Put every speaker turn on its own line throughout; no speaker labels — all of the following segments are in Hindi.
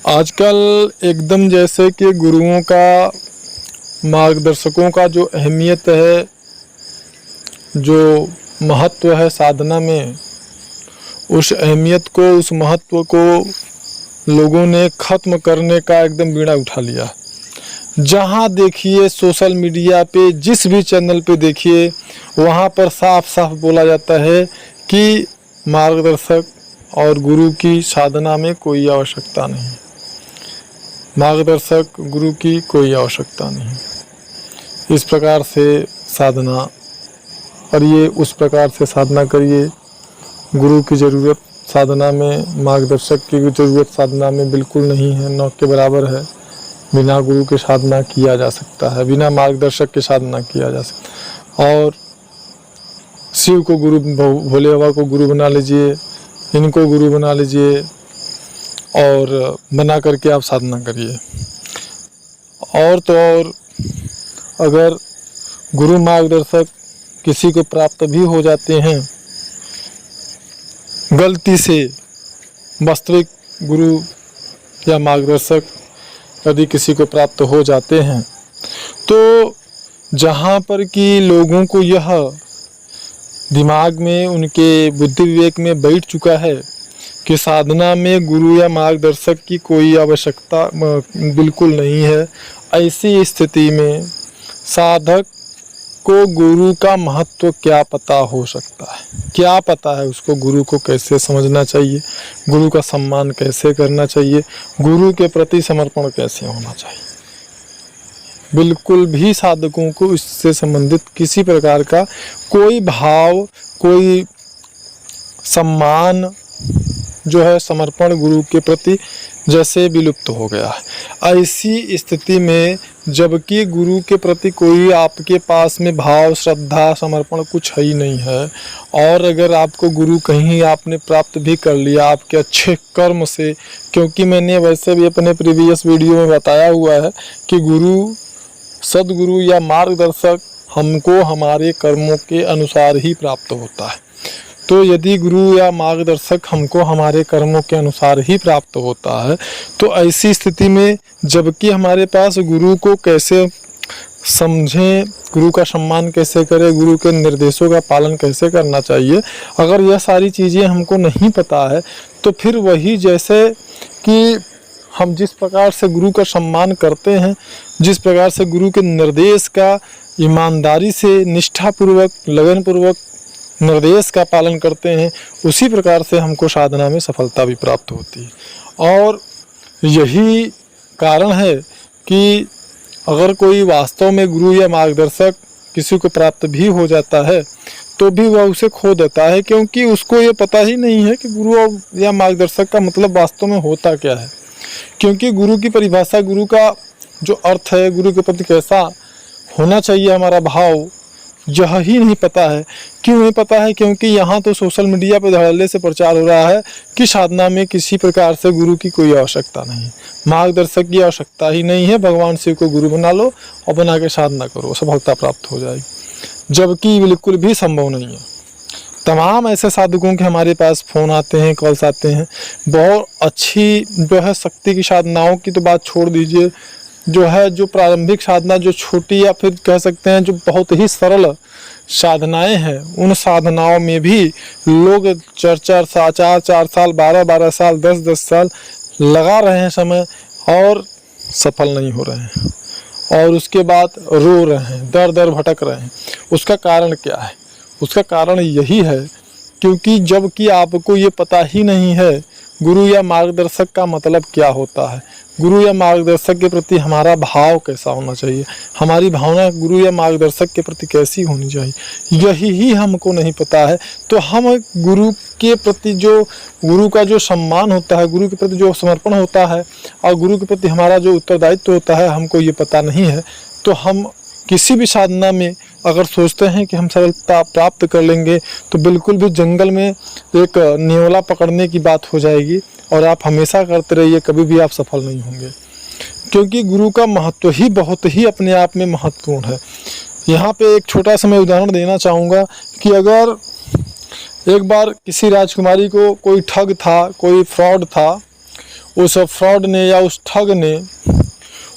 आजकल एकदम जैसे कि गुरुओं का, मार्गदर्शकों का जो अहमियत है, जो महत्व है साधना में, उस अहमियत को, उस महत्व को लोगों ने ख़त्म करने का एकदम बीड़ा उठा लिया। जहाँ देखिए सोशल मीडिया पे, जिस भी चैनल पे देखिए, वहाँ पर साफ साफ बोला जाता है कि मार्गदर्शक और गुरु की साधना में कोई आवश्यकता नहीं, मार्गदर्शक गुरु की कोई आवश्यकता नहीं। इस प्रकार से साधना करिए, उस प्रकार से साधना करिए। गुरु की ज़रूरत साधना में, मार्गदर्शक की ज़रूरत साधना में बिल्कुल नहीं है, न के बराबर है। बिना गुरु के साधना किया जा सकता है, बिना मार्गदर्शक के साधना किया जा सकता है। और शिव को गुरु, भोले बाबा को गुरु बना लीजिए, इनको गुरु बना लीजिए और बना करके आप साधना करिए। और तो और अगर गुरु मार्गदर्शक किसी को प्राप्त भी हो जाते हैं गलती से, वास्तविक गुरु या मार्गदर्शक यदि किसी को प्राप्त हो जाते हैं, तो जहाँ पर कि लोगों को यह दिमाग में, उनके बुद्धि विवेक में बैठ चुका है कि साधना में गुरु या मार्गदर्शक की कोई आवश्यकता बिल्कुल नहीं है, ऐसी स्थिति में साधक को गुरु का महत्व क्या पता हो सकता है? क्या पता है उसको गुरु को कैसे समझना चाहिए, गुरु का सम्मान कैसे करना चाहिए, गुरु के प्रति समर्पण कैसे होना चाहिए? बिल्कुल भी साधकों को इससे संबंधित किसी प्रकार का कोई भाव, कोई सम्मान जो है, समर्पण गुरु के प्रति जैसे विलुप्त हो गया है। ऐसी स्थिति में जबकि गुरु के प्रति कोई आपके पास में भाव, श्रद्धा, समर्पण कुछ है ही नहीं है, और अगर आपको गुरु कहीं आपने प्राप्त भी कर लिया आपके अच्छे कर्म से, क्योंकि मैंने वैसे भी अपने प्रीवियस वीडियो में बताया हुआ है कि गुरु, सदगुरु या मार्गदर्शक हमको हमारे कर्मों के अनुसार ही प्राप्त होता है। तो यदि गुरु या मार्गदर्शक हमको हमारे कर्मों के अनुसार ही प्राप्त होता है, तो ऐसी स्थिति में जबकि हमारे पास गुरु को कैसे समझें, गुरु का सम्मान कैसे करें, गुरु के निर्देशों का पालन कैसे करना चाहिए, अगर यह सारी चीज़ें हमको नहीं पता है, तो फिर वही जैसे कि हम जिस प्रकार से गुरु का सम्मान करते हैं, जिस प्रकार से गुरु के निर्देश का ईमानदारी से, निष्ठापूर्वक, लगनपूर्वक निर्देश का पालन करते हैं, उसी प्रकार से हमको साधना में सफलता भी प्राप्त होती है। और यही कारण है कि अगर कोई वास्तव में गुरु या मार्गदर्शक किसी को प्राप्त भी हो जाता है, तो भी वह उसे खो देता है, क्योंकि उसको ये पता ही नहीं है कि गुरु या मार्गदर्शक का मतलब वास्तव में होता क्या है। क्योंकि गुरु की परिभाषा, गुरु का जो अर्थ है, गुरु के प्रति कैसा होना चाहिए हमारा भाव, यह ही नहीं पता है। क्यों नहीं पता है? क्योंकि यहाँ तो सोशल मीडिया पर धड़ल्ले से प्रचार हो रहा है कि साधना में किसी प्रकार से गुरु की कोई आवश्यकता नहीं, मार्गदर्शक की आवश्यकता ही नहीं है, भगवान शिव को गुरु बना लो और बना के साधना करो, सफलता प्राप्त हो जाएगी। जबकि बिल्कुल भी संभव नहीं है। तमाम ऐसे साधकों के हमारे पास फ़ोन आते हैं, कॉल्स आते हैं, बहुत अच्छी जो है शक्ति की साधनाओं की तो बात छोड़ दीजिए, जो है जो प्रारंभिक साधना, जो छोटी या फिर कह सकते हैं जो बहुत ही सरल साधनाएं हैं, उन साधनाओं में भी लोग 4 साल, 12 साल, 10 साल लगा रहे हैं समय और सफल नहीं हो रहे हैं, और उसके बाद रो रहे हैं, दर दर भटक रहे हैं। उसका कारण क्या है? उसका कारण यही है क्योंकि जबकि आपको ये पता ही नहीं है गुरु या मार्गदर्शक का मतलब क्या होता है, गुरु या मार्गदर्शक के प्रति हमारा भाव कैसा होना चाहिए, हमारी भावना गुरु या मार्गदर्शक के प्रति कैसी होनी चाहिए, यही ही हमको नहीं पता है। तो हम गुरु के प्रति जो, गुरु का जो सम्मान होता है, गुरु के प्रति जो समर्पण होता है और गुरु के प्रति हमारा जो उत्तरदायित्व होता है, हमको ये पता नहीं है। तो हम किसी भी साधना में अगर सोचते हैं कि हम सफलता प्राप्त कर लेंगे, तो बिल्कुल भी जंगल में एक नेवला पकड़ने की बात हो जाएगी और आप हमेशा करते रहिए, कभी भी आप सफल नहीं होंगे। क्योंकि गुरु का महत्व ही बहुत ही अपने आप में महत्वपूर्ण है। यहाँ पे एक छोटा सा मैं उदाहरण देना चाहूँगा कि अगर एक बार किसी राजकुमारी को कोई ठग था, कोई फ्रॉड था, उस फ्रॉड ने या उस ठग ने,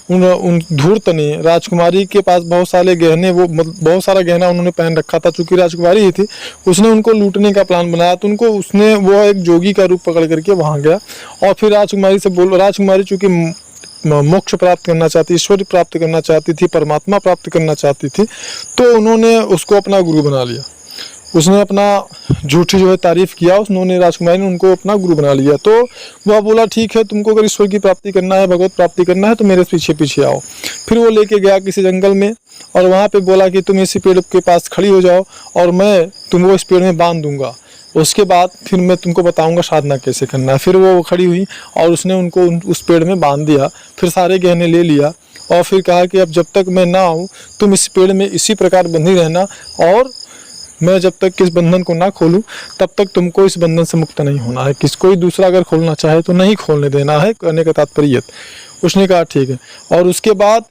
उन धूर्त ने राजकुमारी के पास बहुत सारे गहने, वो बहुत सारा गहना उन्होंने पहन रखा था, चूंकि राजकुमारी ही थी, उसने उनको लूटने का प्लान बनाया। तो वो एक जोगी का रूप पकड़ करके वहाँ गया और फिर राजकुमारी से राजकुमारी चूंकि मोक्ष प्राप्त करना चाहती, ईश्वर प्राप्त करना चाहती थी, परमात्मा प्राप्त करना चाहती थी, तो उन्होंने उसको अपना गुरु बना लिया। उसने अपना झूठी जो है तारीफ किया, उन्होंने राजकुमारी ने उनको अपना गुरु बना लिया। तो वह बोला ठीक है, तुमको अगर ईश्वर की प्राप्ति करना है, भगवत प्राप्ति करना है, तो मेरे पीछे पीछे आओ। फिर वो लेके गया किसी जंगल में और वहाँ पे बोला कि तुम इसी पेड़ के पास खड़ी हो जाओ और मैं तुमको इस पेड़ में बांध दूंगा, उसके बाद फिर मैं तुमको बताऊंगा साधना कैसे करना है। फिर वो खड़ी हुई और उसने उनको उस पेड़ में बांध दिया, फिर सारे गहने ले लिया और फिर कहा कि अब जब तक मैं ना आऊँ तुम इस पेड़ में इसी प्रकार बंधी रहना और मैं जब तक इस बंधन को ना खोलूं तब तक तुमको इस बंधन से मुक्त नहीं होना है। कोई दूसरा अगर खोलना चाहे तो नहीं खोलने देना है, कहने का तात्पर्य। उसने कहा ठीक है। और उसके बाद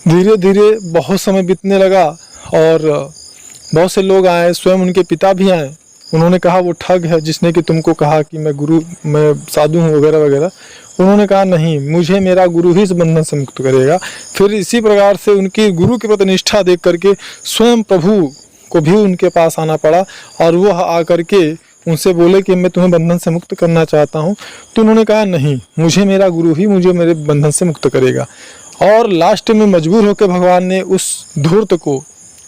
धीरे धीरे बहुत समय बीतने लगा और बहुत से लोग आए, स्वयं उनके पिता भी आए। उन्होंने कहा वो ठग है जिसने कि तुमको कहा कि मैं साधु हूँ वगैरह वगैरह। उन्होंने कहा नहीं, मुझे मेरा गुरु ही इस बंधन से मुक्त करेगा। फिर इसी प्रकार से उनकी गुरु की प्रति निष्ठा देख करके स्वयं प्रभु को भी उनके पास आना पड़ा और वो आकर के उनसे बोले कि मैं तुम्हें बंधन से मुक्त करना चाहता हूँ। तो उन्होंने कहा नहीं, मुझे मेरा गुरु ही मुझे मेरे बंधन से मुक्त करेगा। और लास्ट में मजबूर होकर भगवान ने उस धूर्त को,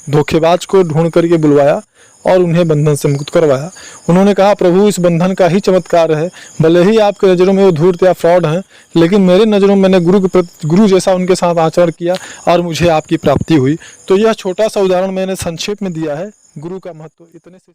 धोखेबाज को ढूंढ करके बुलवाया और उन्हें बंधन से मुक्त करवाया। उन्होंने कहा प्रभु इस बंधन का ही चमत्कार है, भले ही आपके नज़रों में वो धूर्त या फ्रॉड हैं, लेकिन मेरे नज़रों में मैंने गुरु जैसा उनके साथ आचरण किया और मुझे आपकी प्राप्ति हुई। तो यह छोटा सा उदाहरण मैंने संक्षेप में दिया है। गुरु का महत्व इतने से